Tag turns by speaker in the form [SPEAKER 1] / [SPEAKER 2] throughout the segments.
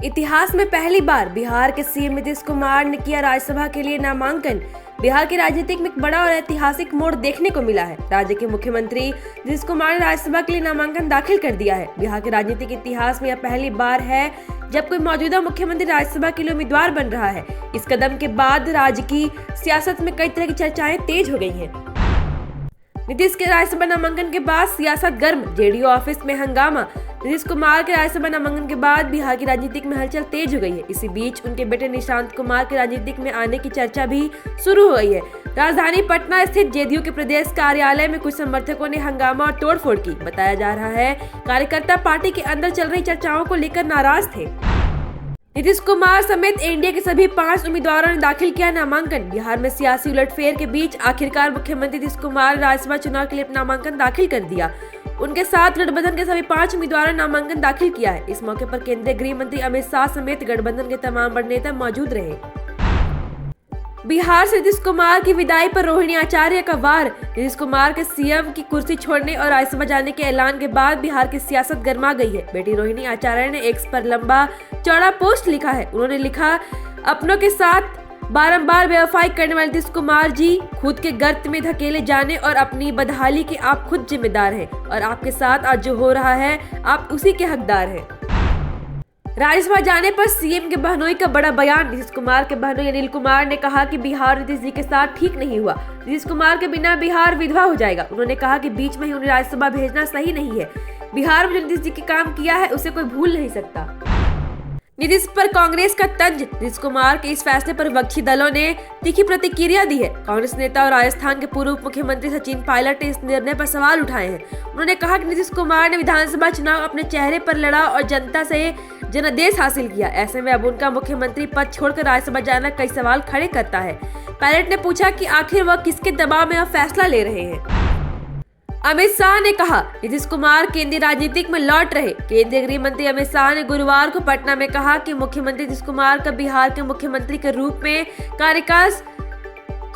[SPEAKER 1] इतिहास में पहली बार बिहार के सीएम नीतीश कुमार ने किया राज्यसभा के लिए नामांकन। बिहार की राजनीति में एक बड़ा और ऐतिहासिक मोड़ देखने को मिला है। राज्य के मुख्यमंत्री नीतीश कुमार ने राज्यसभा के लिए नामांकन दाखिल कर दिया है। बिहार के राजनीतिक इतिहास में यह पहली बार है जब कोई मौजूदा मुख्यमंत्री राज्यसभा के लिए उम्मीदवार बन रहा है। इस कदम के बाद राज्य की सियासत में कई तरह की चर्चाएं तेज हो गई हैं। नीतीश के राज्यसभा नामांकन के बाद सियासत गर्म, जेडीयू ऑफिस में हंगामा। नीतीश कुमार के राज्यसभा नामांकन के बाद बिहार की राजनीति में हलचल तेज हो गई है। इसी बीच उनके बेटे निशांत कुमार के राजनीति में आने की चर्चा भी शुरू हो गई है। राजधानी पटना स्थित जेडीयू के प्रदेश कार्यालय में कुछ समर्थकों ने हंगामा और तोड़फोड़ की। बताया जा रहा है कार्यकर्ता पार्टी के अंदर चल रही चर्चाओं को लेकर नाराज थे। नीतीश कुमार समेत एनडीए के सभी 5 उम्मीदवारों ने दाखिल किया नामांकन। बिहार में सियासी उलटफेर के बीच आखिरकार मुख्यमंत्री नीतीश कुमार राज्यसभा चुनाव के लिए नामांकन दाखिल कर दिया। उनके साथ गठबंधन के सभी 5 उम्मीदवारों ने नामांकन दाखिल किया है। इस मौके पर केंद्रीय गृह मंत्री अमित शाह समेत गठबंधन के तमाम बड़े नेता मौजूद रहे। बिहार से नीतीश कुमार की विदाई पर रोहिणी आचार्य का वार। नीतीश कुमार के सीएम की कुर्सी छोड़ने और राज्यसभा जाने के ऐलान के बाद बिहार की सियासत गर्मा गई है। बेटी रोहिणी आचार्य ने एक्स पर लंबा चौड़ा पोस्ट लिखा है। उन्होंने लिखा, अपनों के साथ बारंबार बेवफाई करने वाले नीतीश कुमार जी खुद के गर्त में धकेले जाने और अपनी बदहाली के आप खुद जिम्मेदार हैं और आपके साथ आज जो हो रहा है आप उसी के हकदार हैं। राज्यसभा जाने पर सीएम के बहनोई का बड़ा बयान। नीतीश कुमार के बहनोई अनिल कुमार ने कहा कि बिहार नीतीश जी के साथ ठीक नहीं हुआ। नीतीश कुमार के बिना बिहार विधवा हो जाएगा। उन्होंने कहा कि बीच में ही उन्हें राज्यसभा भेजना सही नहीं है। बिहार में जो नीतीश जी के काम किया है उसे कोई भूल नहीं सकता। नीतीश पर कांग्रेस का तंज। नीतीश कुमार के इस फैसले पर विपक्षी दलों ने तीखी प्रतिक्रिया दी है। कांग्रेस नेता और राजस्थान के पूर्व मुख्यमंत्री सचिन पायलट ने इस निर्णय पर सवाल उठाए हैं। उन्होंने कहा कि नीतीश कुमार ने विधानसभा चुनाव अपने चेहरे पर लड़ा और जनता से जनादेश हासिल किया। ऐसे में अब उनका मुख्यमंत्री पद छोड़कर राज्यसभा जाना कई सवाल खड़े करता है। पायलट ने पूछा कि आखिर वह किसके दबाव में यह फैसला ले रहे हैं। अमित शाह ने कहा, नीतीश कुमार केंद्रीय राजनीतिक में लौट रहे। केंद्रीय गृह मंत्री अमित शाह ने गुरुवार को पटना में कहा कि मुख्यमंत्री नीतीश कुमार का बिहार के मुख्यमंत्री के रूप में कार्यकाल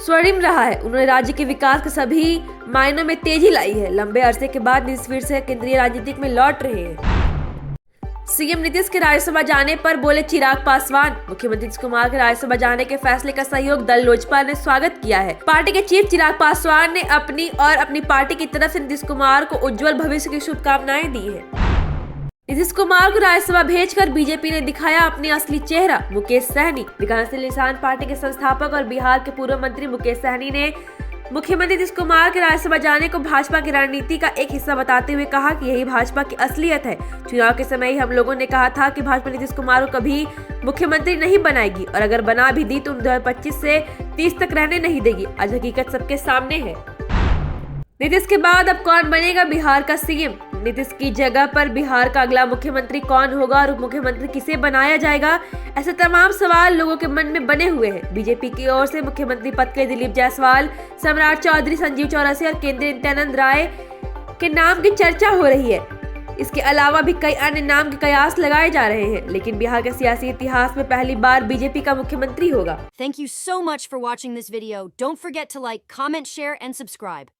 [SPEAKER 1] स्वर्णिम रहा है। उन्होंने राज्य के विकास के सभी मायनों में तेजी लाई है। लंबे अरसे के बाद नीतीश फिर से केंद्रीय राजनीतिक में लौट रहे हैं। सीएम नीतीश के राज्यसभा जाने पर बोले चिराग पासवान। मुख्यमंत्री नीतीश कुमार के राज्यसभा जाने के फैसले का सहयोग दल लोजपा ने स्वागत किया है। पार्टी के चीफ चिराग पासवान ने अपनी और अपनी पार्टी की तरफ से नीतीश कुमार को उज्जवल भविष्य की शुभकामनाएं दी है। नीतीश कुमार को राज्यसभा भेजकर बीजेपी ने दिखाया अपनी असली चेहरा। मुकेश सहनी। विकासशील इंसान पार्टी के संस्थापक और बिहार के पूर्व मंत्री मुकेश सहनी ने मुख्यमंत्री नीतीश कुमार के राज्यसभा जाने को भाजपा की रणनीति का एक हिस्सा बताते हुए कहा कि यही भाजपा की असलियत है। चुनाव के समय ही हम लोगों ने कहा था कि भाजपा नीतीश कुमार को कभी मुख्यमंत्री नहीं बनाएगी और अगर बना भी दी तो 2025 से 30 तक रहने नहीं देगी। आज हकीकत सबके सामने है। नीतीश के बाद अब कौन बनेगा बिहार का सीएम? नीतीश की जगह पर बिहार का अगला मुख्यमंत्री कौन होगा और उप मुख्यमंत्री किसे बनाया जाएगा? ऐसे तमाम सवाल लोगों के मन में बने हुए हैं। बीजेपी की ओर से मुख्यमंत्री पद के दिलीप जायसवाल, सम्राट चौधरी, संजीव चौरसिया और केंद्रीय नित्यानंद राय के नाम की चर्चा हो रही है। इसके अलावा भी कई अन्य नाम के कयास लगाए जा रहे हैं, लेकिन बिहार के सियासी इतिहास में पहली बार बीजेपी का मुख्यमंत्री होगा।
[SPEAKER 2] Thank you so much for watching this video. Don't forget to like, comment, share and subscribe.